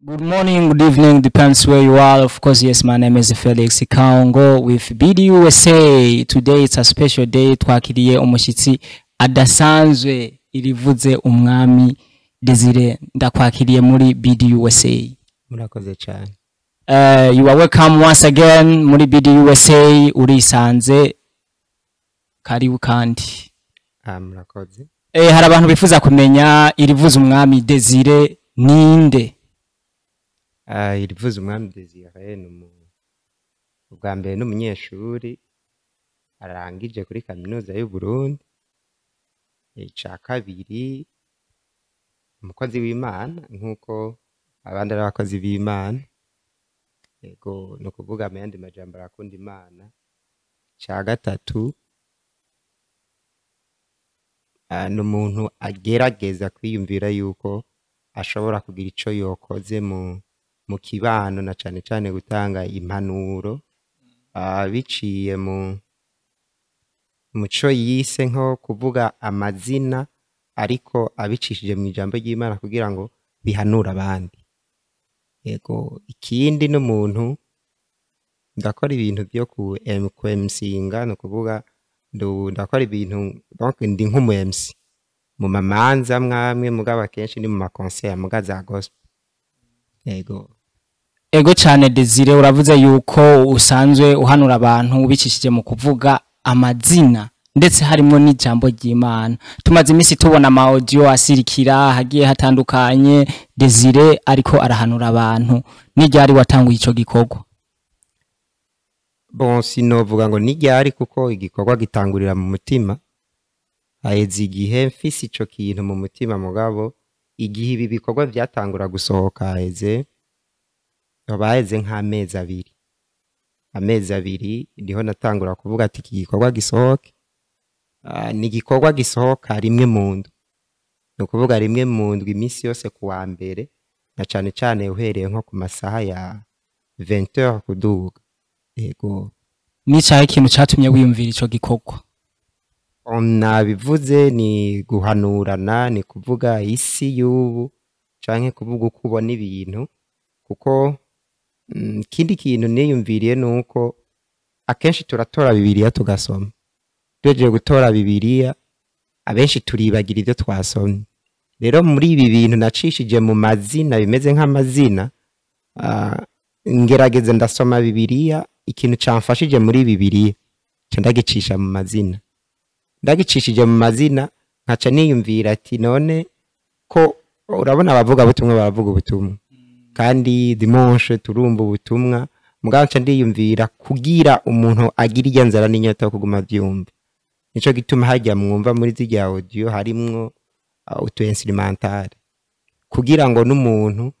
Good morning, good evening, depends where you are. Of course, yes, my name is Felix Kaongo with BDUSA. Today it's a special day. Twakiriye umushitsi adasanzwe irivuze umwami Desire. Ndakwakiriye muri BDUSA. Murakoze cyane. You are welcome once again muri BDUSA. Urisanze karibu kandi. Murakoze. Hari abantu bifuza kumenya irivuze umwami Desire ninde? Irivuze umwami Desire ni ubwa mbere n'umunyeshuri arangije kuri kaminuza y'u Burundi. Ica kabiri umukozi w'Imana nkuko abandi ari abakozi b'Imana. Yego no kuvuga amende majambo arakunda Imana. Ca gatatu n'umuntu agerageza kwiyumvira yuko ashobora kugira ico yokoze mu kibano na cane cane gutanga impanuro biciye mu muco yise nko kuvuga amazina ariko abicishije mu ijambo ry'Imana kugira ngo bihanura abandi. Yego ikindi n'umuntu ndakora ibintu byo ku MCinga no kuvuga ndakora ibintu donc ndi nk'umu MC mu mamanza mwamwe mugaba kenshi ni mu makonseil mugaza gospel. Ego cyane Desire, uravuze yuko usanzwe uhanura abantu ubicishije mu kuvuga amazina ndetse harimo n'ijambo ry'Imana. Tumaze iminsi tubona ama audio asirikira hagiye hatandukanye Desire ariko arahanura abantu. N'iryari watanguye ico gikorwa? Bon, sinovuga ngo n'iryari kuko igikorwa gitangurira mu mutima. Haheze igihe mfise ico kintu mu mutima mugabo igihe ibi bikorwa vyatangura gusohoka haheze nk'amezi abiri. Amezi abiri ndiho natangura kuvuga ati iki gikorwa gisohoke. Ni igikorwa gisohoka rimwe mu ndwi. No kuvuga rimwe mu ndwi iminsi yose kuwa mbere na cane cane uhereye nko ku masaha ya 20h kuduga. Yego. Nicaye ikintu catumye wiyumvira ico gikorwa? Nabivuze ni guhanurana, ni kuvuga isi y'ubu canke kuvuga uko ubona ibintu kuko kindi kintu niyumviriye nuko akenshi turatora Bibiliya tugasoma. Tugiye gutora Bibiliya abenshi turibagira ivyo twasomye. Rero muri ibi bintu nacishije mu mazina bimeze nk'amazina ngerageze ndasoma Bibiliya ikintu camfashije muri Bibiliya ndagicisha mu mazina. Ndagicishije mu mazina nkaca niyumvira ati none ko urabona abavuga butumwa baravuga ubutumwa kandi dimanche turumva ubutumwa mugabo nca ndiyumvira kugira umuntu agira iryanzara n'inyota yo kuguma byumva. Nico gituma hajya mwumva muri zirya audio harimwo utu instrumental kugira ngo n'umuntu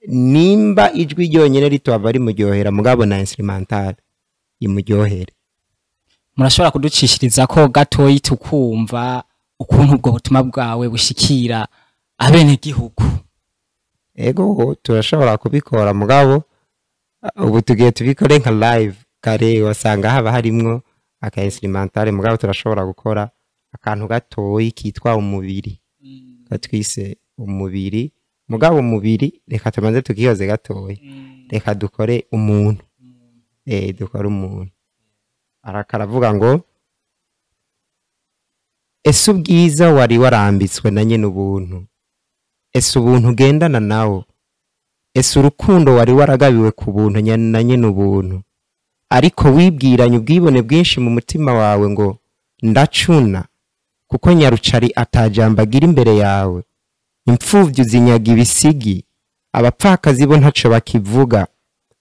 nimba ijwi ryonyene ritwava rimuryohera mugabo na instrumental imuryohere. Murashobora kuducishiriza ko gatoyi tukumva ukuntu ubwo butumwa bwawe bushikira abene gihugu? Ego turashobora kubikora mugabo ubu tugiye tubikore nka live kare wasanga haba harimwo aka instrumental mugabo turashobora gukora akantu gatoyi kitwa umubiri. Katwise umubiri mugabo umubiri reka tumanze tukiyoze gatoyi. Reka dukore umuntu. Dukora umuntu. Arakaravuga ngo ese ubwiza wari warambitswe na nyene ubuntu. Ese ubuntu ugendana nawo. Ese urukundo wari waragabiwe ku buntu na nyene ubuntu. Ariko wibwiranye ubwibone bwinshi mu mutima wawe ngo ndacuna kuko nyarucari atajambagira imbere yawe. Impfuvyi uzinyaga ibisigi, abapfakazi bo ntaco bakivuga.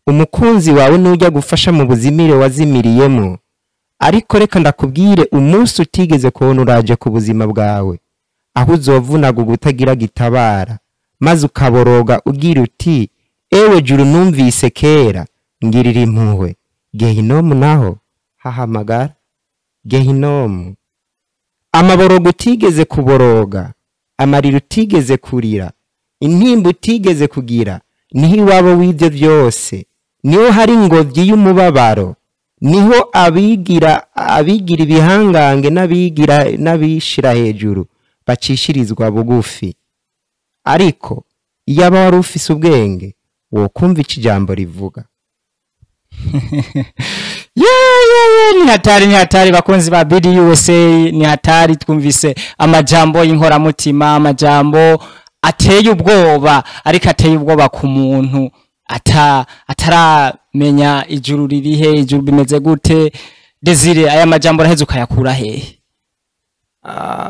Umukunzi wawe nujya gufasha mu buzimire wazimiriyemo. Ariko reka ndakubwire umunsi utigeze kubona uraje ku buzima bwawe aho uzovunaga ugutagira gitabara maze ukaboroga ugira uti ewe juru numvise kera ngirira impuhwe. Gehinomu naho hahamagara. Gehinomu amaborogo utigeze kuboroga, amarira utigeze kurira, intimba utigeze kugira niho iwabo w'ivyo vyose. Niho hari ingobyi y'umubabaro. Niho abigira ibihangange n'abishira hejuru bacishirizwa bugufi. Ariko iyo aba wari ufise ubwenge wokumva ico ijambo rivuga. ni hatari bakunzi ba BDUSA, ni hatari. Twumvise amajambo y'inkoramutima, amajambo ateye ubwoba, ariko ateye ubwoba ku muntu ataramenya ijuru ririhe, ijuru bimeze gute. Desire, aya majambo raheze ukayakura hehe?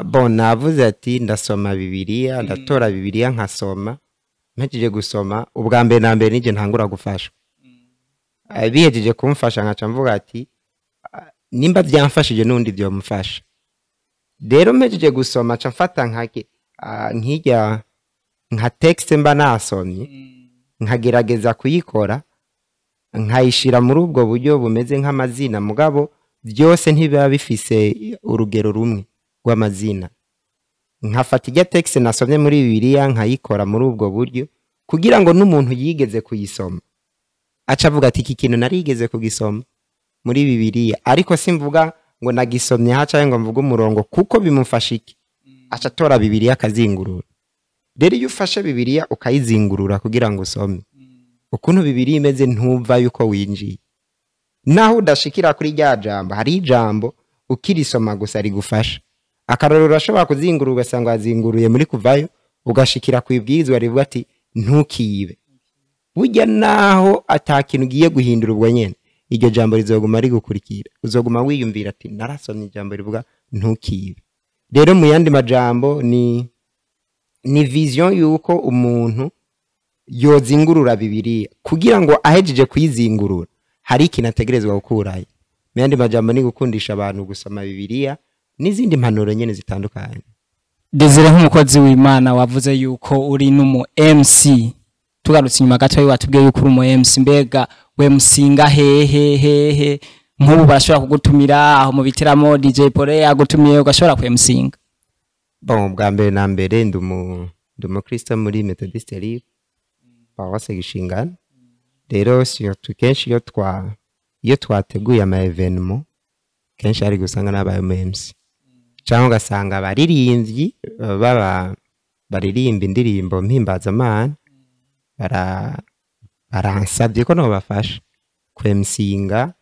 Bon, navuze ati ndasoma Bibiliya, ndatora Bibiliya nkasoma. Mpejije gusoma ubwa mbere na mbere nije ntangura gufasha. Bihejeje kumfasha nkaca mvuga ati nimba byamfashije nundi byo mfasha. Rero mpejije gusoma ca mfata nkijya nka text mba nasomye, nkagerageza kuyikora, nkayishira muri ubwo buryo bumeze nk'amazina, mugabo byose ntibiba bifise urugero rumwe rw'amazina. Nkafata ijya text nasomye muri Bibiliya nkayikora muri ubwo buryo kugira ngo n'umuntu yigeze kuyisoma aca avuga ati iki kintu narigeze kugisoma muri Bibiliya, ariko simvuga ngo nagisomye haca ngo mvuga umurongo kuko bimufasha iki, aca tora Bibiliya akazingurura. Rero iyo ufashe Bibiliya ukayizingurura kugira ngo usome, ukuntu Bibiliya imeze ntumva yuko winjiye. Naho udashikira kuri rya jambo, hari ijambo ukirisoma gusa rigufasha. Akarorero urashobora kuzingurura ugasanga wazinguruye muri kuvayo, ugashikira ku ibwirizwa rivuga ati ntukibe. Burya naho atakintu ugiye guhindura ubwo nyene, iryo jambo rizoguma rigukurikira, uzoguma wiyumvira ati narasomye ijambo rivuga ntukibe. Rero mu yandi majambo ni vision yuko umuntu yozingurura Bibiliya kugira ngo ahejeje kuyizingurura hari ikintu ategerezwa gukurayo. Mu yandi majambo ni gukundisha abantu gusoma Bibiliya n'izindi mpanuro nyene zitandukanye. Desire, nk'umukozi w'Imana wavuze yuko uri n'umu MC. Tugarutse inyuma gato watubwiye yuko uri umu MC, mbega we musinga hehe nk'ubu barashobora kugutumira aho mu bitiramo, DJ Pole agutumiye ugashobora ku MCinga? Bon, bwa mbere na mbere ndumu Kristo muri Methodist Libre Paroisse Gishingana. Rero kenshi iyo twateguye ama evenement kenshi ari gusanga n'abaye MC cyangwa ugasanga abaririmbyi baririmba indirimbo mpimbazamana baransabye ko nobafasha kwemsinga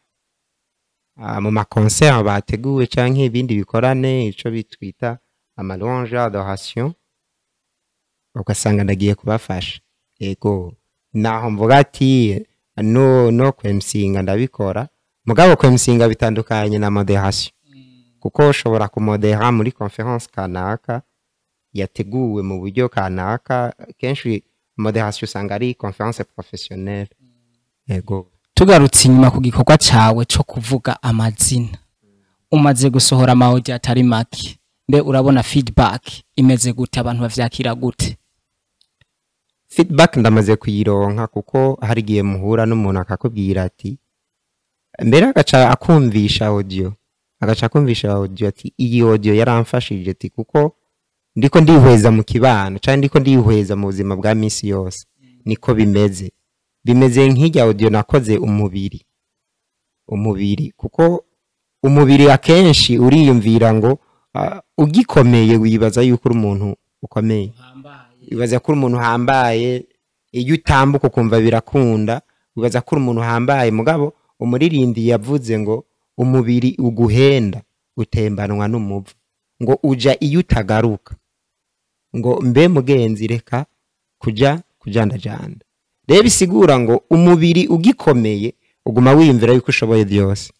mu ma concert bateguwe canke ibindi bikorane ico bitwita ama louange adoration, ugasanga ndagiye kubafasha. Ego naho mvuga ati no kwemsinga ndabikora, mugabo kwemsinga bitandukanye na moderation, kuko ushobora kumodera muri conference kanaka yateguwe mu buryo kanaka. Kenshi moderation usanga ari conference professionnelle. Ego tugarutse inyuma ku gikorwa cyawe cyo kuvuga amazina, umaze gusohora amaudio atari make, mbe urabona feedback imeze gute, abantu bavyakira gute? Feedback ndamaze kuyironka, kuko hari giye muhura n'umuntu akakubwira ati mbere agaca akumvisha audio ati iyi audio yaramfashije ati kuko ndiko ndihweza mu kibano cyane, ndiko ndihweza mu buzima bwa misi yose, niko bimeze nk'ijya audio nakoze umubiri kuko umubiri akenshi uriyumvira ngo ugikomeye wibaza yuko uri umuntu ukomeye, wibaza ko uri umuntu hambaye, iyo utambuka kumva birakunda, wibaza ko uri umuntu hambaye. Mugabo umuririmbyi yavuze ngo umubiri uguhenda utembanwa n'umuvu, ngo uja iyo utagaruka, ngo mbe mugenzi reka kujandajanda. Rero bisigura ngo umubiri ugikomeye uguma wiyumvira yuko ushoboye byose,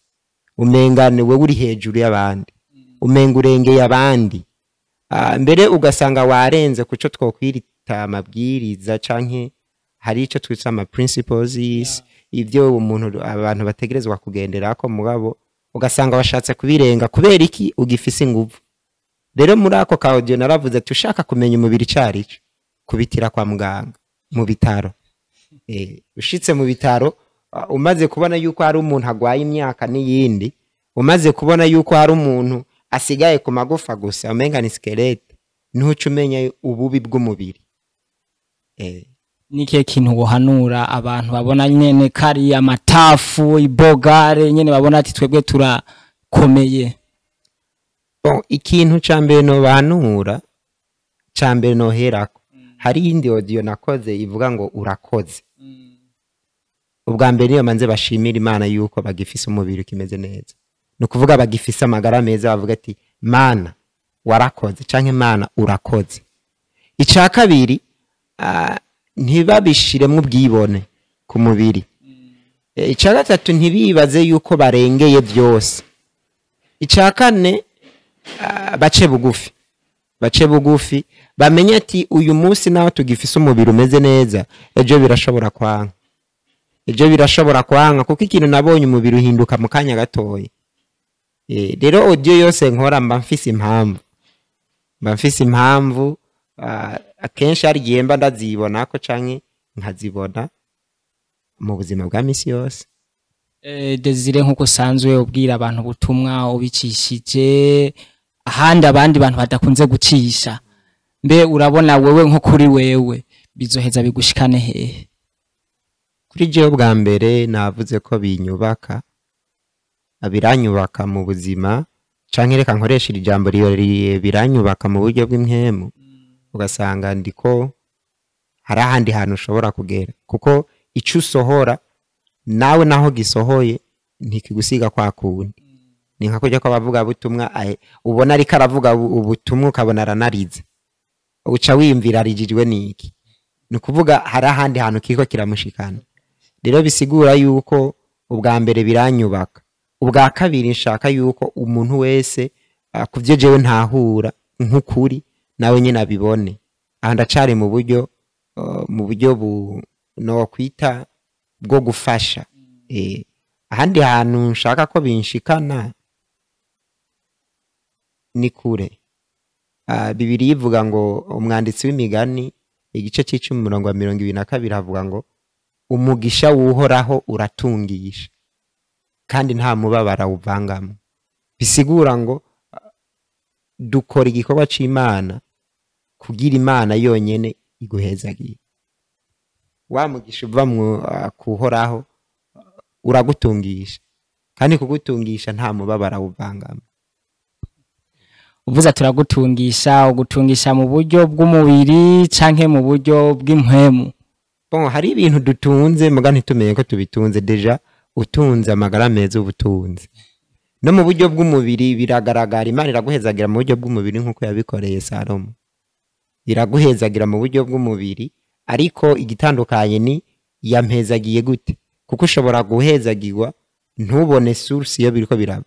umengane wewe uri hejuru y'abandi, umenga urengeye abandi, mbere ugasanga warenze kuco twokwirita amabwiriza canke hari ico twitsa ama principles, ivyo abantu bategerezwa kugenderako, mugabo ugasanga washatse kubirenga kubera iki ugifise inguvu. Rero muri ako ka audio naravuze tushaka kumenya umubiri carico, kubitira kwa muganga mu bitaro. Ushitse mu bitaro umaze kubona yuko hari umuntu agwaye imyaka n'iyindi, umaze kubona yuko hari umuntu asigaye ku magufa gusa umenga ni skelete, ntuce umenya ububi bw'umubiri. Nike kintu wohanura abantu babona nyene kari amatafu ibogare nyene babona ati twebwe turakomeye? Bon, ikintu cambere no banura cambere no herako hari iyindi audio nakoze ivuga ngo urakoze. Ubwa mbere niyo manze bashimira Imana yuko bagifise umubiri ukimeze neza, no kuvuga bagifise amagara meza, bavuga ati Mana warakoze canke Mana urakoze. Ica kabiri ntibabishiremwe ubwibone ku mubiri. Ica gatatu ntibibaze yuko barengeye byose. Ica kane bace bugufi bamenye ati uyu munsi naho tugifise umubiri umeze neza, ejo birashobora kwanga kuko ikintu nabonye umubiri uhinduka mu kanya gatoya. Rero audio yose nkora mba mfise impamvu, akenshi hari igihe mba ndazibona ko canke nkazibona mu buzima bwa misi yose. Desire nkuko usanzwe ubwira abantu ubutumwa ubicishije ahandi abandi bantu badakunze gucisha, mbe urabona wewe nko kuri wewe bizoheza bigushikane hehe? Kuri jewe bwa mbere navuze ko biranyubaka mu buzima, canke reka nkoresha ijambo biranyubaka mu buryo bw'impwemu. Ugasanga ndiko hari ahandi hantu ushobora kugera, kuko ico usohora nawe naho gisohoye ntikigusiga kwa kundi. Ni nka kujya ko bavuga butumwa ubona ariko aravuga ubutumwa ukabona aranarize, uca wimvira arijijwe niki. Ni kuvuga hari ahandi hantu kiko kiramushikana. Rero bisigura yuko ubwa mbere biranyubaka, ubwa kabiri nshaka yuko umuntu wese kuvyo jewe ntahura nk'ukuri nawe nyene abibone. Aha ndacari mu buryo no kwita bwo gufasha. Ahandi hantu nshaka ko binshikana ni kure. Bibiri ivuga ngo, umwanditsi w'imigani igice c'10:22 havuga ngo umugisha wuhoraho uratungisha kandi nta mubabara uvangamo. Bisigura ngo dukora igikorwa c'Imana kugira Imana yonyene iguhezagiye. Wa mugisha uva mu kuhoraho uragutungisha kandi kugutungisha nta mubabara uvangamo. Uvuza ugutungisha mu buryo bw'umubiri canke mu buryo bw'impwemu? Bon, hari ibintu dutunze muga ntitumenye ko tubitunze. Deja utunze amagara meza ubutunze no mu buryo bw'umubiri biragaragara. Imana iraguhezagira mu buryo bw'umubiri nkuko yabikoreye Salomo, iraguhezagira mu buryo bw'umubiri, ariko igitandukanye ni yampezagiye gute, kuko ushobora guhezagirwa ntubone source iyo biriko biraba.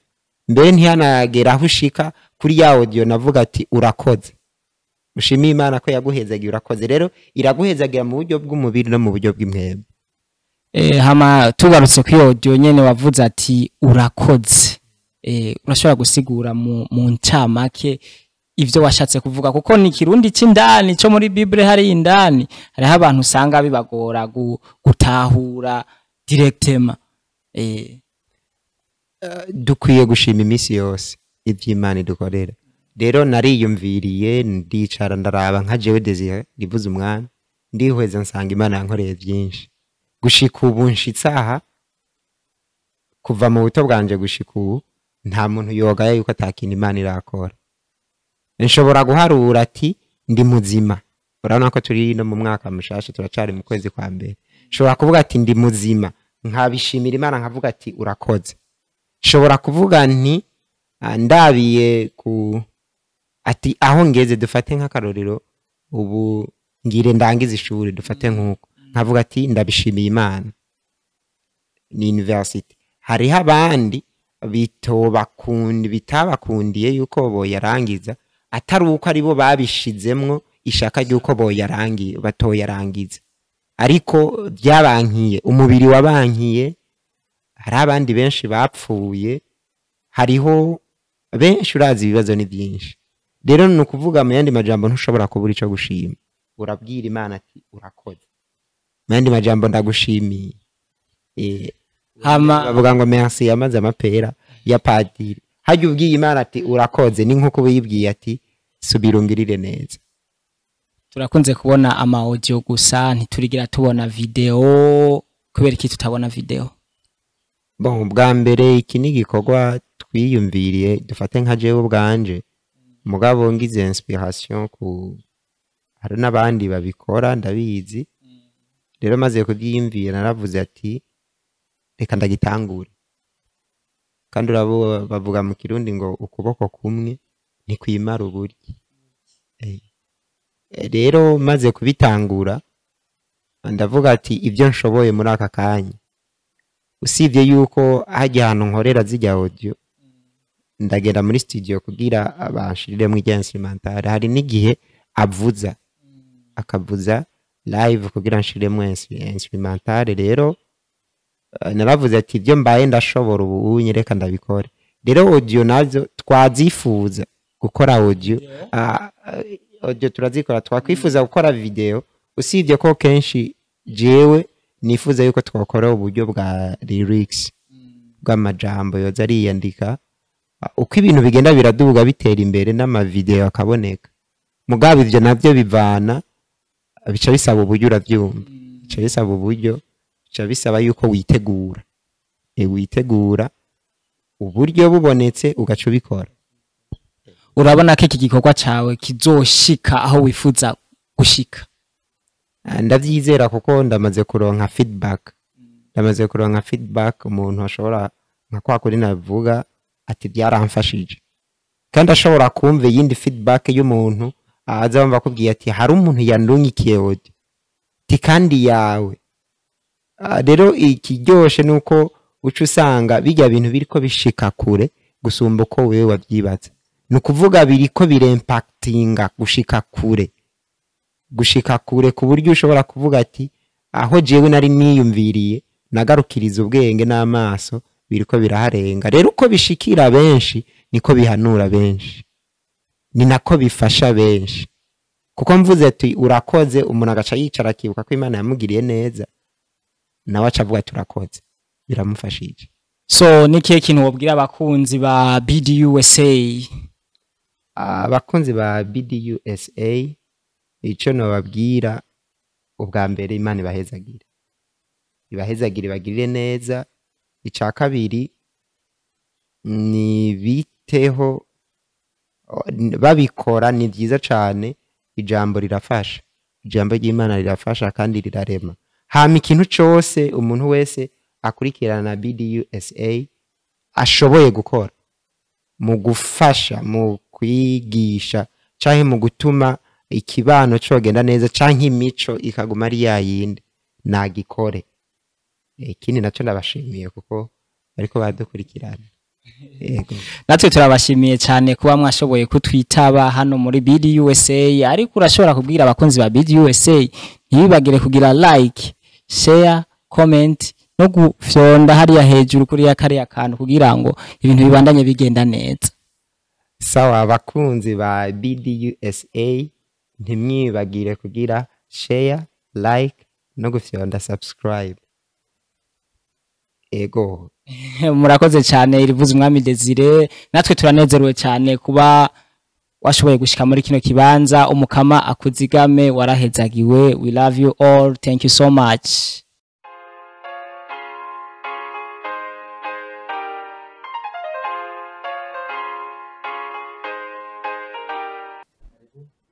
Mbere ntiyanagera aho ushika kuri ya audio navuga ati urakoze. Ushimiye Imana ko yaguhezagiye urakoze. Rero iraguhezagira mu buryo bw'umubiri no mu buryo bw'impwemu. Hama tugarutse kuri audio nyene wavuze ati urakoze, urashobora gusigura mu ncamake ivyo washatse kuvuga, kuko ni kirundi c'indani cyo muri Bible hari indani, hariho abantu usanga bibagora gutahura directement. Dukwiye gushima imisi yose ivy'Imana idukorera. Rero nariyumviriye ndicara ndaraba nka jewe Desire rivuze umwana, ndihweza nsanga Imana yankoreye byinshi. Gushika ubu nshitsaha kuva mu buto bwanje gushika ubu nta muntu yoga yuko atakintu Imana irakora. Nshobora guharura ati ndi muzima. Urabona ko turi no mu mwaka mushasha, turacari mu kwezi kwa mbere. Nshobora kuvuga ati ndi muzima, nkabishimira Imana nkavuga ati urakoze. Nshobora kuvuga nti ndabiye ati aho ngeze, dufate nk'akarorero ubu ngire ndangiza ishuri, dufate nk'uko nkavuga ati ndabishimiye Imana. Ni university. Hariho abandi bitabakundiye yuko boyarangiza, atari uko aribo babishizemwo ishaka yuko batoyarangiza, ariko byabankiye, umubiri wabankiye. Hari abandi benshi bapfuye, hariho benshi urazi ibibazo ni byinshi. Rero ni ukuvuga mu yandi majambo ntushobora kubura ico gushima. Urabwira Imana ati urakoze. Mu yandi majambo ndagushimiye. Bavuga ngo merci yamaze amapera ya padiri. Hajya ubwiye Imana ati urakoze, ni nkuko uyibwiye ati subira ungirire neza. Turakunze kubona ama audio gusa, ntiturigira tubona video. Kubera iki tutabona video? Bon, bwa mbere iki ni gikorwa twiyumviriye, dufate nka jewe ubwanje, mugabo ngize inspiration hari n'abandi babikora ndabizi. Rero maze kubyiyumvira naravuze ati reka ndagitangure, kandi urabo bavuga mu kirundi ngo ukuboko kumwe ni kwimara uburyo. Rero maze kubitangura ndavuga ati ibyo nshoboye muri aka kanya, usibye yuko hajya ahantu nkorera zijya audio, ndagenda muri studio kugira abanshiriremo ijya instrumental. Hari n'igihe akavuza live kugira nshiremo instrumental. Rero naravuze ati ibyo mbaye ndashobora ubu nyereka ndabikore. Rero audio nazo twazifuza gukora audio, audio turazikora, twakwifuza gukora video, usibye ko kenshi jewe nifuza yuko twakora uburyo bwa lyrics bw'amajambo yoza ariyandika, uko ibintu bigenda biraduga bitera imbere n'ama video akaboneka. Mugabe ivyo navyo bivana, bica bisaba uburyo, uravyumva, bica bisaba uburyo, bica bisaba yuko witegura uburyo bubonetse ugaca ubikora. Urabona ko iki gikorwa cawe kizoshika aho wifuza gushika? Ndavyizera kuko ndamaze kuronka feedback, umuntu ashobora nka kwa kuri navuga ati byaramfashije, kandi ashobora kumva yindi feedback y'umuntu azamva kubwiye ati hari umuntu yandunyikiye audio ti kandi yawe. Rero ikiryoshe nuko uca usanga bijya bintu biriko bishika kure gusumba uko wewe wavyibaza. Nukuvuga biriko birempactinga gushika kure ku buryo ushobora kuvuga ati aho jewe nari niyumviriye nagarukiriza ubwenge n'amaso biriko biraharenga. Rero uko bishikira benshi niko bihanura benshi, ni nako bifasha benshi, kuko mvuze ati urakoze, umuntu agaca yicara akibuka ko Imana yamugiriye neza, nawe acavuga ati urakoze, biramufashije. So nikiye kintu wobwira abakunzi ba BDUSA? Abakunzi ba BDUSA ico nobabwira, ubwa mbere Imana ibahezagire bagirire neza. Ica kabiri ni biteho babikora, ni byiza cyane. Ijambo rirafasha, ijambo ry'Imana rirafasha kandi rirarema. Hama ikintu cyose umuntu wese akurikirana BDUSA ashoboye gukora mu gufasha, mu kwigisha, canke mu gutuma ikibano cogenda neza, canke imico ikaguma ari yayindi, nagikore. Ikindi naco ndabashimiye kuko ariko badukurikirana. Yego, natwe turabashimiye cyane kuba mwashoboye kutwitaba hano muri BDUSA. Ariko urashobora kubwira abakunzi ba BDUSA ntibibagire kugira like, share, comment no gufyonda hariya hejuru kuri ya kariya kantu kugira ngo ibintu bibandanye bigenda neza. Sawa, abakunzi ba BDUSA ntimwibagire kugira share, like no gufyonda subscribe. Ego, murakoze cyane. Irivuze Umwami Desire, natwe turanezerewe cyane kuba washoboye gushika muri kino kibanza. Umukama akuzigame, warahezagiwe. We love you all, thank you so much.